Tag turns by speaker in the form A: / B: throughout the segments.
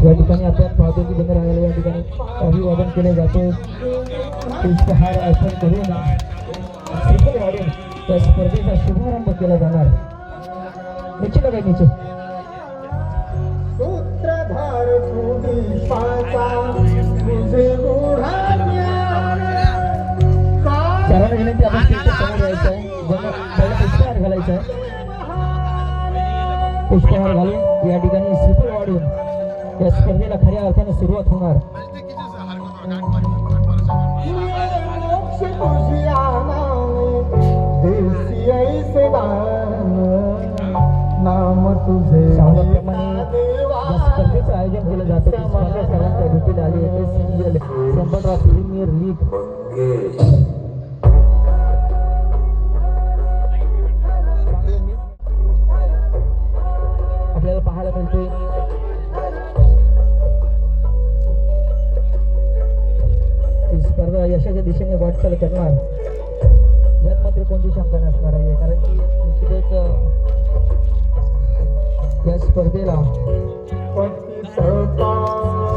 A: या ठिकाणी आपण पाहतो की बंद राहिलेल्या या ठिकाणी अभिवादन केले जाते. पुष्पहार अर्पण करून श्रीफळ वाढून त्या स्पर्धेचा शुभारंभ केला जाणार. निश्चित काय निश्चित
B: सूत्रधार
A: सर्वांना विनंती आपण स्टेजच्या समोर यायचं आहे. ज्यांना पहिला पुष्पहार घालायचा आहे पुष्पहार घालून या ठिकाणी श्रीफळ वाढून या स्पर्धेला खऱ्या अर्थाने सुरुवात होणार.
B: नाम तुझे
A: सांगितल्याप्रमाणे या स्पर्धेचं आयोजन केलं जातं. ती स्पर्धा सर्वांच्या भेटीत आली आहे. SCL संबंधराव प्रीमियर लीग आपल्याला पाहायला मिळते. ही स्पर्धा यशाच्या दिशेने वाटचाल करणार यात मात्र कोणती शंका नसणार आहे. कारण की निश्चितच या स्पर्धेला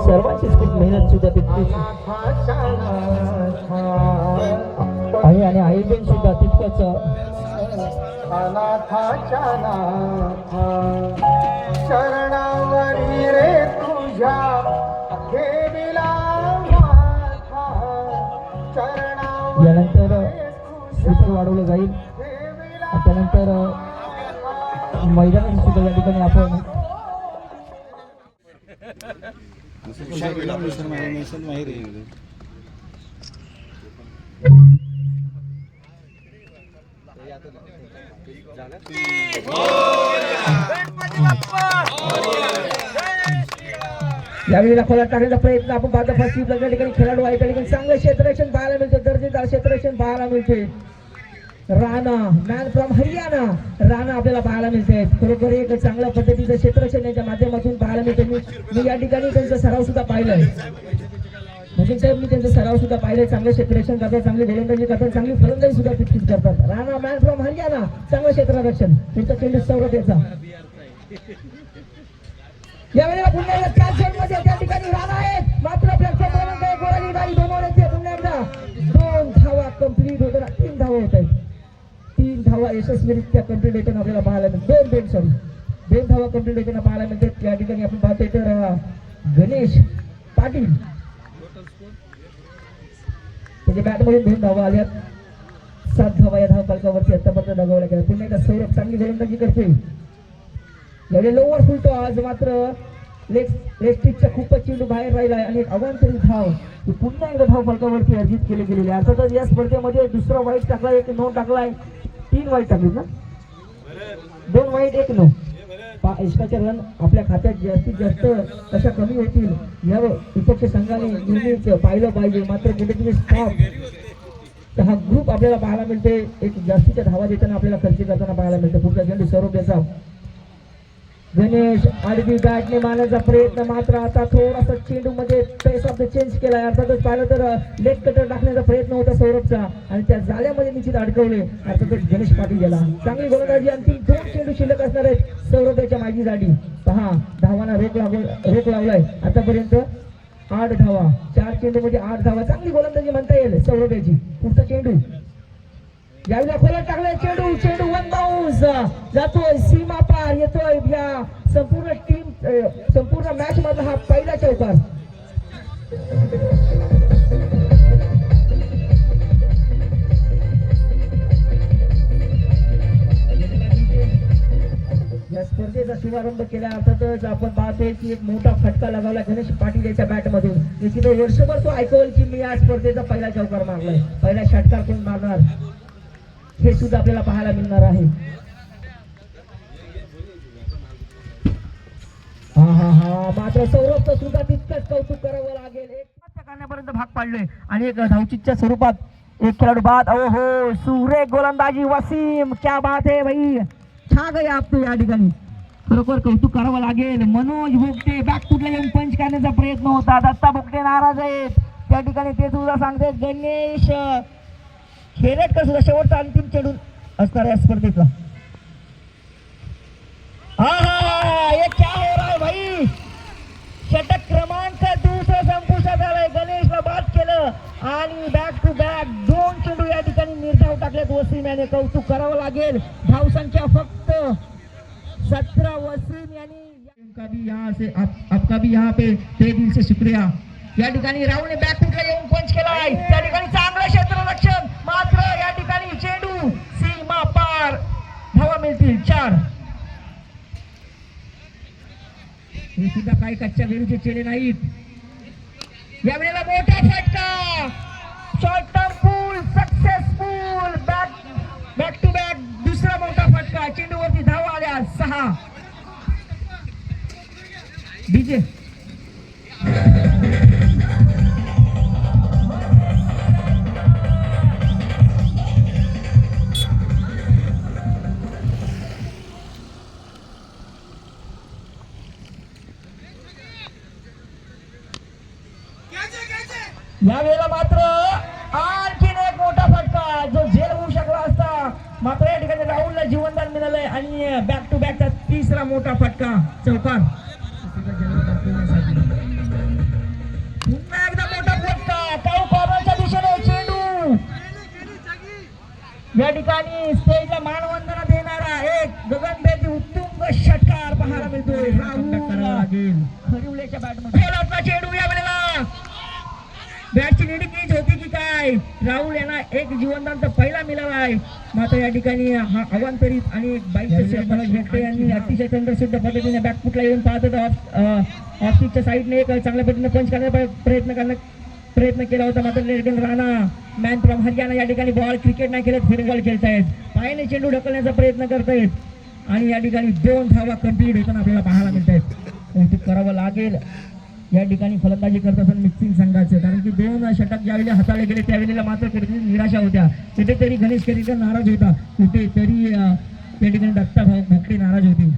A: सर्वांचीच खूप मेहनत सुद्धा तितकीच आहे आणि आयोजन सुद्धा तितकंच
B: शरणावरी रे तुझ्या
A: यानंतर श्रीफळ वाढवलं जाईल. त्यानंतर मैदानात सुद्धा या ठिकाणी आपण यावेळी खोलात टाकण्याचा प्रयत्न आपण पाहतो. फर्स्ट त्या ठिकाणी खेळाडू आहे. त्या ठिकाणी चांगलं क्षेत्ररक्षण पाहायला मिळते. दर्जेदार क्षेत्ररक्षण पाहायला मिळते. राणा मॅन फ्रॉम हरियाणा राणा आपल्याला पाहायला मिळते. खरोखर एक चांगल्या पद्धतीचं क्षेत्ररक्षण यांच्या माध्यमातून पाहायला मिळते. मी या ठिकाणी त्यांचा सराव सुद्धा पाहिलाय. म्हणजे साहेब मी त्यांचा सराव सुद्धा पाहिलाय. चांगलं क्षेत्ररक्षण करतात, चांगली गोलंदाजी करतात, चांगली फलंदाजी सुद्धा तितकीच करतात. राणा मॅन फ्रॉम हरियाणा चांगलं क्षेत्ररक्षण. त्यांचा चेंडू सौरभ याचा यावेळेला पुन्हा एकदा चार षटमध्ये त्या ठिकाणी राणा आहेत. मात्र प्लॅटफॉर्म गोळाली गाडी दोन ओव्हरची पुन्हा एकदा 2 धावा कंप्लीट होताना 3 धावा होत आहेत. 3 धावा यशस्वीरित्या कंप्लीट होताना आपल्याला पाहायला मिळते. 2 धावा कंप्लीट होताना पाहायला मिळते. त्या ठिकाणी आपण पाहतोय तर गणेश पाटील त्याच्या बॅटमधून 2 धावा आल्यात. 7 धावा या धावा फलकावरती आतापर्यंत दगावल्या गेल्या. पुन्हा एकदा सौरभ चांगली गोलंदाजी करतोय. एवढे लोवर फुलतो आज मात्र लेस्टिकच्या खूपच चेंडू बाहेर राहिला आहे आणि एक अवांतरित धाव पुन्हा एकदा धाव फलकावरती अर्जित केले गेलेले. अर्थातच या स्पर्धेमध्ये दुसरा वाईट टाकला, 1 नो टाकलाय. 3 वाईट टाकले ना, 2 वाईट 1 नो. इष्टाचे रन आपल्या खात्यात जास्तीत जास्त कशा कमी होतील या विपक्ष संघाने नेहमीच पाहिलं पाहिजे. मात्र कुठेतरी स्टॉप हा ग्रुप आपल्याला पाहायला मिळते. एक जास्तीच्या धावा देताना आपल्याला खर्च करताना पाहायला मिळते. पुढचा चेंडू सौरभ याचा. गणेश आडवी बॅटने मारण्याचा प्रयत्न मात्र आता थोडासा चेंडू मध्ये पेस ऑफ द चेंज केलाय. अर्थातच पाहिलं तर लेग कटर टाकण्याचा प्रयत्न होता सौरभचा आणि त्या जाळ्यामध्ये निश्चित अडकवले. अर्थातच गणेश पाटील याला चांगली गोलंदाजी. अंतिम 2 चेंडू शिल्लक असणार आहेत सौरभ याच्या माजी जाडी. पहा धावांना रोख लावलाय. आतापर्यंत 8 धावा, 4 चेंडू मध्ये 8 धावा. चांगली गोलंदाजी म्हणता येईल सौरभ याची. पुढचा चेंडू यावेळेला खोलात टाकलाय. चेंडू 1 बाउन्स जातोय सीमा पार येतोय. या संपूर्ण मॅच मधला हा पहिला चौकार. या स्पर्धेचा शुभारंभ केला. अर्थातच आपण पाहतोय की एक मोठा फटका लगावला गणेश पाटील याच्या बॅट मधून. निश्चित वर्षभर तो ऐकवल की मी या स्पर्धेचा पहिला चौकार मारलाय. पहिला षटकार कोण मारणार हे सुद्धा आपल्याला पाहायला मिळणार आहे. मात्र सौरभचं सुद्धा तितकंच कौतुक करावं लागेल. एक करण्यापर्यंत भाग पाडलोय आणि एक धावचीच्या स्वरूपात एक खेळाडू बाद. हो सुरेख गोलंदाजी वसीम, क्या बात है भाई, छा गए आप तो या ठिकाणी. खरोखर कौतुक करावं लागेल. मनोज भोगटे बॅकफुटला येऊन पंच करण्याचा प्रयत्न होता. दत्ता भोगटे नाराज आहेत त्या ठिकाणी. ते सुद्धा सांगते गणेश खेरेटकर सुद्धा शेवटचा अंतिम चेंडू असणार या स्पर्धेतला. ये क्या हो रहा है भाई, षटक क्रमांक दुसरा संपुष्टात आलाय. गणेशला बाद केलं आणि बॅक टू बॅक 2 चेंडू या ठिकाणी निर्धाव टाकलेत वसीम याने. कौतुक करावं लागेल. धावसंख्या फक्त 17. वसीम यांनी आपका भी यहाँ पे ते दिल से शुक्रिया. या ठिकाणी राहुलने बॅक फुटला येऊन पंच केलाय. त्या ठिकाणी चांगलं क्षेत्ररक्षण, मात्र या ठिकाणी चेंडू सीमा पार. धावा मिळतील 4. हे सुद्धा काही कच्च्या वेळूचे चेडे नाहीत. या वेळेला मोठा फटका. Short term pull successful. Back to back दुसरा मोठा फटका. चेंडूवरती धावा आल्या 6. डीजे या वेळेला मात्र आणखीन एक मोठा फटका जो झेल होऊ शकला असता. मात्र या ठिकाणी राहुलला जीवनदान मिळालंय आणि बॅक टू बॅकचा तिसरा मोठा फटका. चौकार. पुन्हा एकदा मोठा फटका. काऊ कॉर्नरच्या दिशेने चेंडू. या ठिकाणी स्टेजला मानवंदना देणारा एक गगनभेदी उत्तुंग षटकार पाहायला मिळतोय. राहुल खरिवलेच्या बॅटमध्ये चेंडू. या वेळेला बॅटची निडीच होती की काय. राहुल यांना एक जीवनदान तर पहिला मिळाला आहे. मात्र या ठिकाणी हा अवांतरित आणि 22 मनोज भेटते यांनी अतिशय तंत्रशुद्ध पद्धतीने बॅकफुटला येऊन पाहत ऑफ स्टिकच्या साईडने एक चांगल्या पद्धतीने पंच करण्याचा प्रयत्न केला होता. मात्र लेडन राणा मॅन फ्रॉम हरियाणा या ठिकाणी बॉल क्रिकेट नाही खेळत, फुटबॉल खेळतायत. पायाने चेंडू ढकलण्याचा प्रयत्न करतायत आणि या ठिकाणी 2 धावा कंप्लीट होताना आपल्याला पाहायला मिळत आहेत. कौतुक करावं लागेल या ठिकाणी फलंदाजी करत असताना मिक्सिंग संघाचं. कारण की 2 षटक ज्यावेळेला हाताळले गेले त्यावेळेला मात्र कुठेतरी निराशा होत्या. कुठेतरी गणेश केरीकर नाराज होता. कुठेतरी त्या ठिकाणी दत्ता भाऊ भोकरे नाराज होते.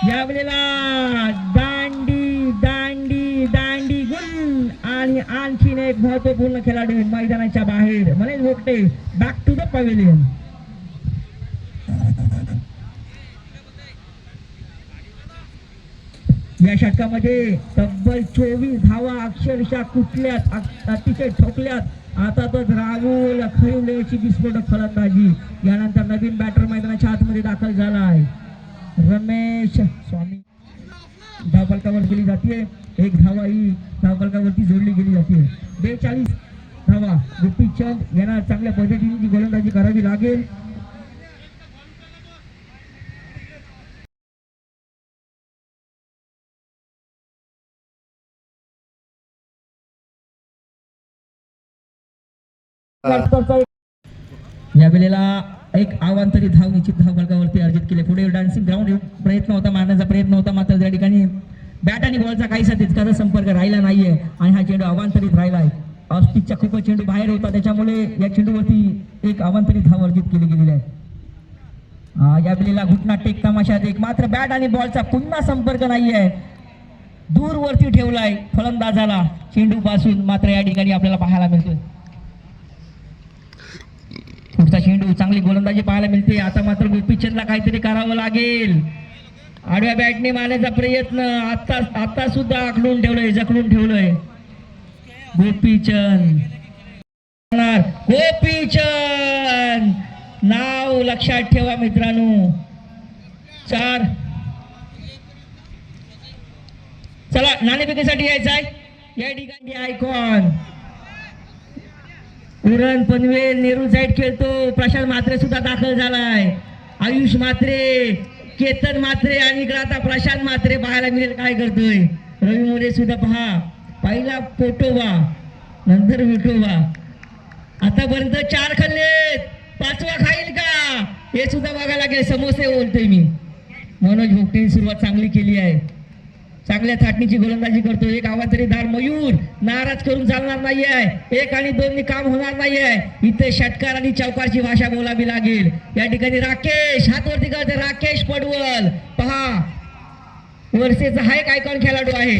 A: यावेळेला दांडी दांडी दांडी गुल आणि आणखीन एक महत्वपूर्ण खेळाडू मैदानाच्या बाहेर. Manish Bhokte back to the pavilion. या षटकामध्ये तब्बल 24 धावा अक्षरशः कुठल्यात अतिशय ठोकल्यात. आता तर राहुल खरिवलेची विस्फोटक फलंदाजी. यानंतर नवीन बॅटर मैदानाच्या आतमध्ये दाखल झाला आहे. रमेश स्वामी धावफलकावर गेली जाते. 1 धावा ही धावफलकावरती जोडली गेली जाते. 42 धावा. गोपीचंद यांना चांगल्या पद्धतीने गोलंदाजी करावी लागेल. या वेळेला एक अवांतरी धाव निश्चित धावफलकावरती अर्जित केले. पुढे डान्सिंग ग्राउंड प्रयत्न होता, मारण्याचा प्रयत्न होता. मात्र त्या ठिकाणी बॅट आणि बॉलचा काहीसा तितकाचा संपर्क राहिला नाहीये आणि हा चेंडू अवांतरित राहिला आहे. ऑस्टिकचा खूपच चेंडू बाहेर होता, त्याच्यामुळे या चेंडूवरती एक अवांतरित धाव अर्जित केली गेलेली आहे. या वेळेला घुटना टेक तमाशात एक मात्र बॅट आणि बॉलचा पुन्हा संपर्क नाहीये. दूरवरती ठेवलाय फलंदाजाला चेंडू पासून. मात्र या ठिकाणी आपल्याला पाहायला मिळतोय पुढचा चेंडू. चांगली गोलंदाजी पाहायला मिळते. आता मात्र गोपीचंदला काहीतरी करावं लागेल. आडव्या बॅटने मारण्याचा प्रयत्न आता सुद्धा आखडून ठेवलंय, जखडून ठेवलंय गोपीचंद. गोपीचंद नाव लक्षात ठेवा मित्रांनो. 4. चला नाणेफेकीसाठी यायचं आहे. या ठिकाणी आयकॉन उरण पनवेल नेहरू साईड खेळतो. प्रशांत म्हात्रे सुद्धा दाखल झालाय. आयुष म्हात्रे, केतन म्हात्रे आणि इकडे आता प्रशांत म्हात्रे पाहायला मिळेल काय करतोय. रवी मोरे सुद्धा पहा. पहिला पोटोबा नंतर विठोबा. आतापर्यंत 4 खाल्लेत, 5वा खाईल का हे सुद्धा बघायला लागेल. समोसे बोलतोय मी. मनोज भोगटेने सुरुवात चांगली केली आहे. चांगल्या थाटणीची गोलंदाजी करतो. एक अवांतरीधार मयूर नाराज करून चालणार नाहीये. 1 आणि 2 काम होणार नाहीये. इथे षटकार आणि चौकारची भाषा बोलावी लागेल. या ठिकाणी राकेश हातवरती करते. राकेश पडवल पहा वर्षेचा हा एक आयकॉन खेळाडू आहे.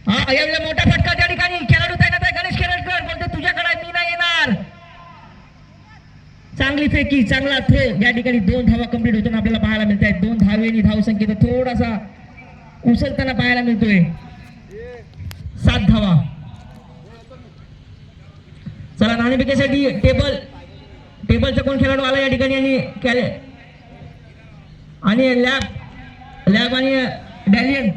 A: यावेळेला मोठा फटका त्या ठिकाणी खेळाडू तैनात आहे. गणेश खेळकर बोलते तुझ्याकडे मी नाही येणार. चांगला चांगली फेकी, चांगला थ्रो. या ठिकाणी 2 धावा कंप्लीट होताना आपल्याला पाहायला मिळत आहेत. 2 धावेनी धावसंख्येत थोडासा उसळताना पाहायला मिळतोय. 7 धावा. चला नाणेफेकीसाठी टेबलचा कोण खेळाडू आला या ठिकाणी आणि लॅब आणि डॅलियन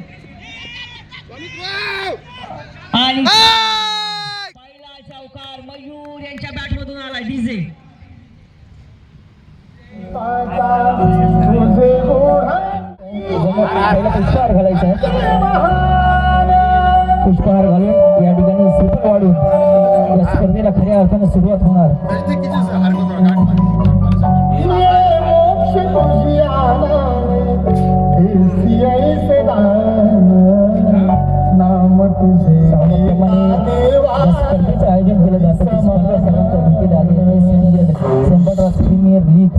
A: आणि पहिला चौकार मयूर यांच्या बॅट मधून आला. डीजे पुष्पहार घालायचा आहे. पुष्पहार घालून या ठिकाणी स्वीप वाढून या स्पर्धेला खऱ्या अर्थाने सुरुवात होणार. स्पर्धेचं आयोजन केलं जातं. सर्वांच्या भेटीला आलेले संबंध प्रीमियर लीग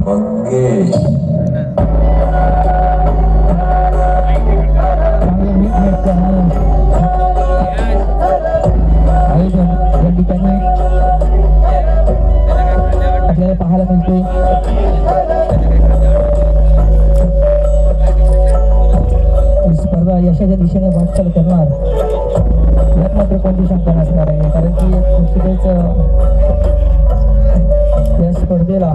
A: चांगले नीट आयोजन या ठिकाणी आपल्याला पाहायला मिळते. स्पर्धा यशाच्या दिशेने वाटचाल करणार यात मात्र कोणती शंका नसणार आहे. कारण की निश्चितच या स्पर्धेला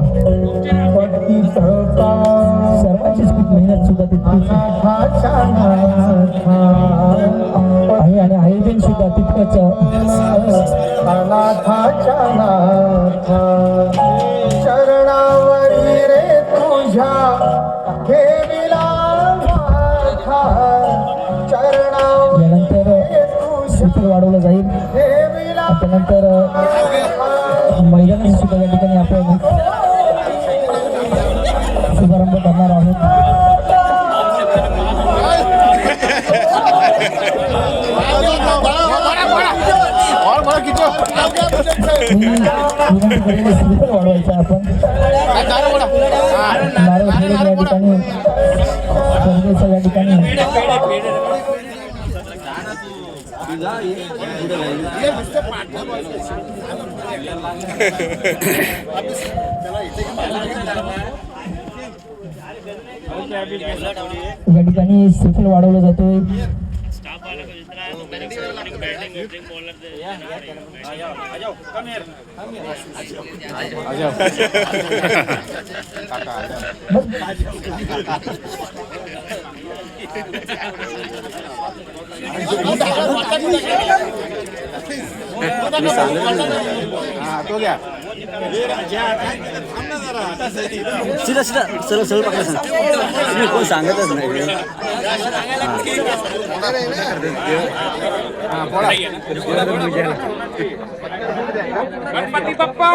A: सर्वांचीच खूप मेहनत सुद्धा तितकीच आहे आणि आयोजन सुद्धा तितकंच
B: चरणावरी रे तुझ्या
A: यानंतर शिखर वाढवलं जाईल. त्यानंतर मैदानाची सुद्धा या ठिकाणी आपण शुभारंभ करणार आहोत. शिखर वाढवायचं आपण नारळ या ठिकाणी स्पर्धेचं या ठिकाणी या ठिकाणी शिखर वाढवलं जातोय.
B: तो घ्या
C: सीधा सरळ सरळ पकडा. तुम्ही कोण सांगतच नाही.
D: गणपती बाप्पा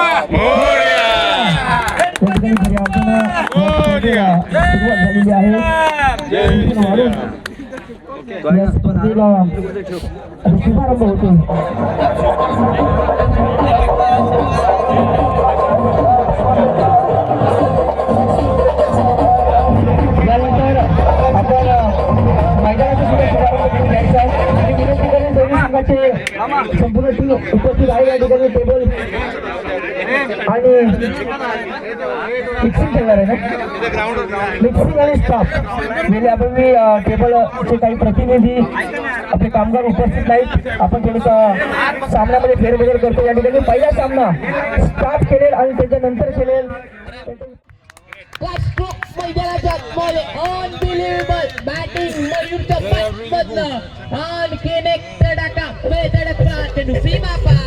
A: सुरुवात झालेली आहे. या स्पर्धेला शुभारंभ होतो. यानंतर आपण मैदानाचा सुद्धा शुभारंभ करून घ्यायचा आहे आणि विनंती करेन दोन्ही संघाचे संपूर्ण टीम उपस्थित आहे. या ठिकाणी टेबल आणि मिक्सिंग ठेवणार आहे ना, मिक्सिंग आणि स्टाफ म्हणजे आपण मी टेबलचे काही प्रतिनिधी आपले कामगार उपस्थित नाहीत. आपण थोडंसं सामन्यामध्ये फेरबदल करतो. या ठिकाणी पहिला सामना स्टार्ट केलेल आणि त्याच्यानंतर केलेल
E: मैदानाच्या मध्ये अनबिलिव्हेबल बॅटिंग मयूरच्या बॅटमधनं आणखीन एक तडाखा बेधडक चेंडू सीमा पार.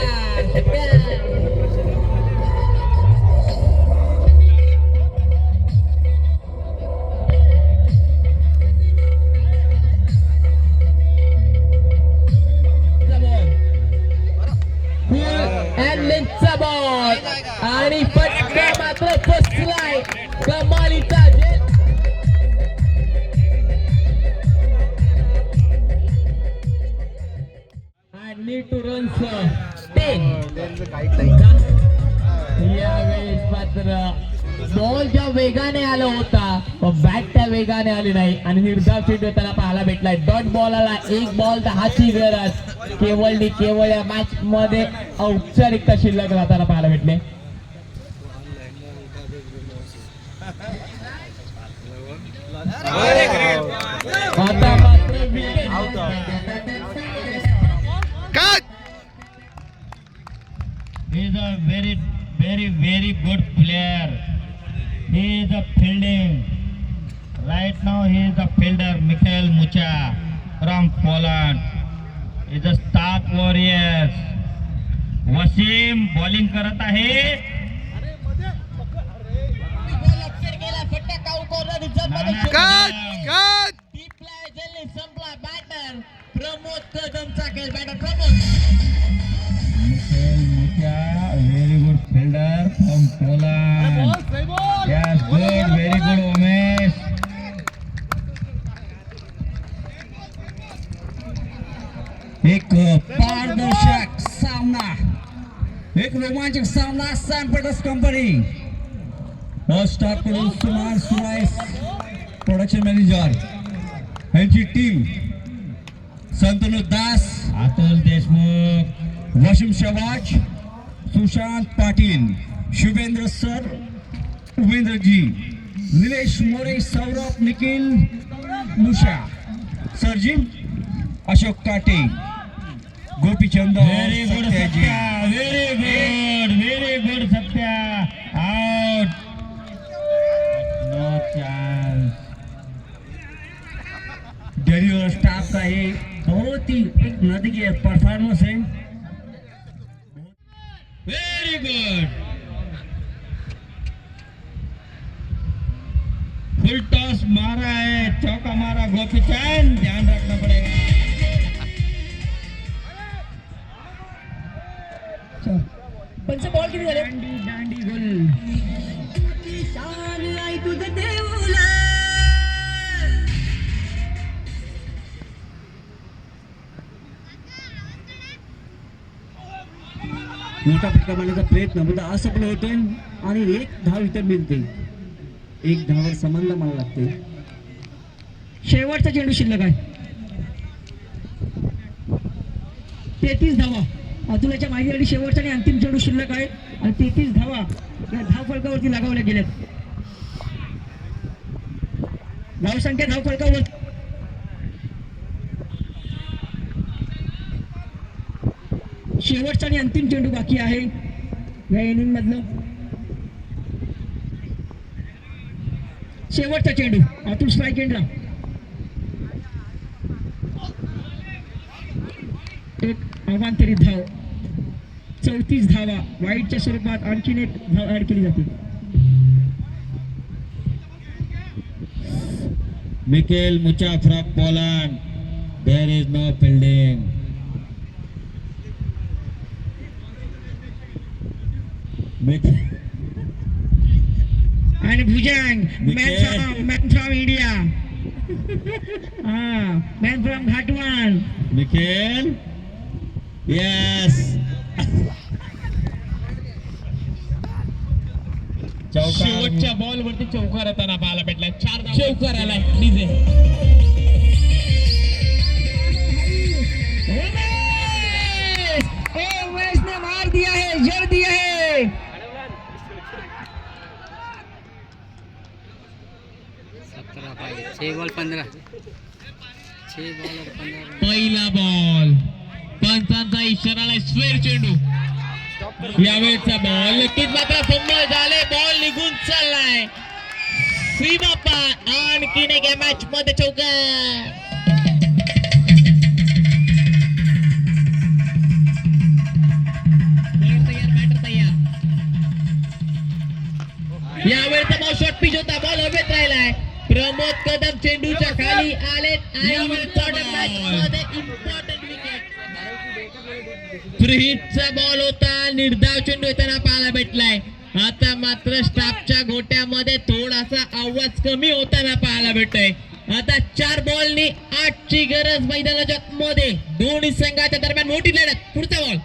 E: बॉल आणि फटका मात्र फसलाय कमालीचा. need to run 10. यावेळेस मात्र बॉल ज्या वेगाने आला होता बॅट त्या वेगाने आली नाही आणि निर्धाव चेंडू त्याला पाहायला भेटलाय. डॉट बॉल आला. एक बॉल 10ची गरज केवळ या मॅच मध्ये औपचारिकता शिल्लक राहताना पाहायला भेटले.
F: very good player. He is a fielding. Right now he is a fielder. Mikhail Mucha from Poland. He is a star warrior. Wasim bowling करत आहे.
E: प्रमोद कदमचा खेळ batter Pramod.
F: Mikhail Mucha, very good fielder from Poland. Yes, good, very good, Umesh.
C: एक पारदर्शक सामना, एक रोमांचक सामना. सॅम्पटस कंपनी स्टाफ कडून सुमार सुराईस प्रोडक्शन मॅनेजर यांची टीम संतनु दास,
F: अतुल देशमुख,
C: वशिम शवाज, सुशांत पाटील, शुभेंद्र सर, उपेंद्रजी, निलेश मोरे, सौरभ, निखिल मुशा, सरजी, अशोक काटे, Gopichand,
F: very good Satya, very good Satya. Out. No chance.
C: Dario staff का ये बहुत ही एक नदी की परफॉर्मेंस है.
F: Very good. फुल टॉस मारा है, चौका मारा गोपीचंद, ध्यान रखना पड़ेगा.
A: पंच बॉल किती झाले?
F: दांडी गोल.
C: मोठा फटका मारण्याचा प्रयत्न म्हणजे असफल होतोय आणि एक धाव इतर मिळते. एक धावावर समानता मला लागते.
A: शेवटचा चेंडू शिल्लक आहे. 33 धावा अतुलाच्या मागेसाठी शेवटचा आणि अंतिम चेंडू शिल्लक आहे आणि 33 धावा या धाव फलकावरती लगावल्या गेल्यात. धावसंख्या धाव फलकावर शेवटचा आणि अंतिम चेंडू बाकी आहे या इनिंग मधलं. शेवटचा चेंडू अतुल स्ट्राईक एंडला. एक अवांतरित धाव, 34 धावा वाईटच्या स्वरूपात आणखीन एक धाव ऍड केली जाते.
F: Mikhail Mucha from Poland. There is no fielding.
A: आणि Bhujang
F: Wicket.
A: Man from India, man from Ghatwan.
F: Mikhail. Yes.
E: शेवटच्या बॉल वरती चौकार येताना पाहायला भेटला. 4 चौकार आलाय डीजे.
A: उमेश ने मार दिया है, जड़ दिया है.
G: 6 बॉल 15.
E: पहिला बॉल पंचांचा इशारा, स्क्वेअर चेंडू. यावेळेचा बॉल नक्कीच मात्र फंबल झाले. बॉल निघून चाललाय. श्रीबाप्पा आणखीन एक या मॅच मध्ये चौकार. यावेळेचा बॉल शॉर्ट पिच होता. बॉल हवेत राहिलाय. प्रमोद कदम चेंडूच्या खाली आलेत आणि इम्पॉर्टंट मॅच मध्ये इम्पॉर्टंट विकेट. फ्रीहिटचा बॉल होता. निर्धाव चेंडू येताना पाहायला भेटलाय. आता मात्र स्टाफच्या गोट्यामध्ये थोडासा आवाज कमी होताना पाहायला भेटतोय. आता 4 बॉलनी 8ची गरज मैदानाच्या मध्ये. दोन्ही संघाच्या दरम्यान मोठी लढत. पुढचा बॉल.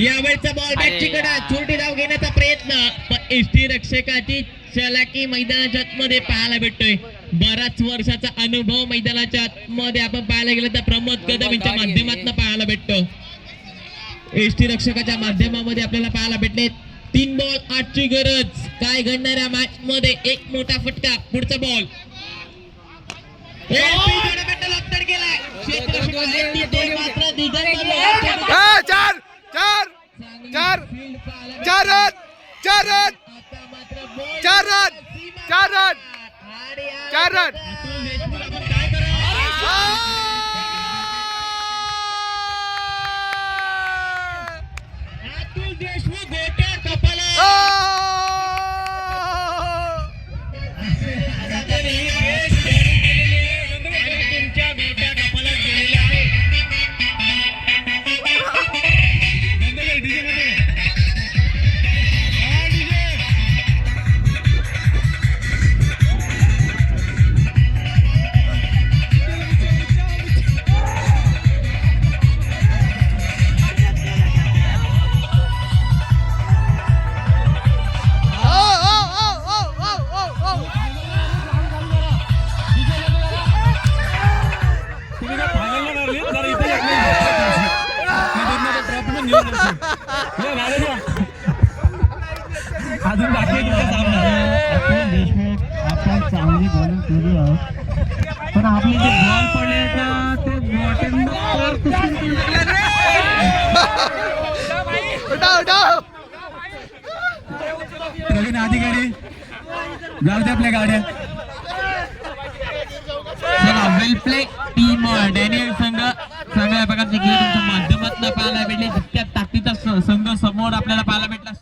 E: यावेळचा बॉल बॅटची कडा. छोटी धाव घेण्याचा प्रयत्न, पण एसटी रक्षकाची चलाकी मैदानाच्या मध्ये पाहायला भेटतोय. बराच वर्षाचा अनुभव मैदानाच्या मध्ये आपण पाहायला गेलं तर प्रमोद कदम यांच्या माध्यमातून पाहायला भेटतो. एसटी रक्षकाच्या माध्यमामध्ये आपल्याला पाहायला भेटले. 3 बॉल 8ची गरज. काय घडणाऱ्या मॅच मध्ये एक मोठा फटका. पुढचा बॉल.
D: चार
E: फील्ड पाहायला
D: चार
E: भेटते.
D: रन चार रन
E: आता मात्र बॉल
D: चार रन
E: सीमा
D: चार रन
E: आणि या-
D: चार रन
F: अतुल देशमुख आपण काय करा अतुल देशमुख गोट्या कपाला तुमच्या गोट्या कपाला गेलेल्या आहे
C: अजून बाकी आहे तुमचा सामना.
F: अतुल देशमुख आपण चांगली बॉलिंग केली आहे पण आपले जे बॉल पडले ना ते बॉटम पार कुठून
C: प्रवीण अधिकारी जाऊ दे आपल्या गाड्या.
E: चला वेल प्ले टीम डॅनियल संघ चांगल्या प्रकारचे खेळ तुमच्या माध्यमातून पाहायला भेटले. जितक्या ताकदीचा संघ समोर आपल्याला पाहायला भेटला.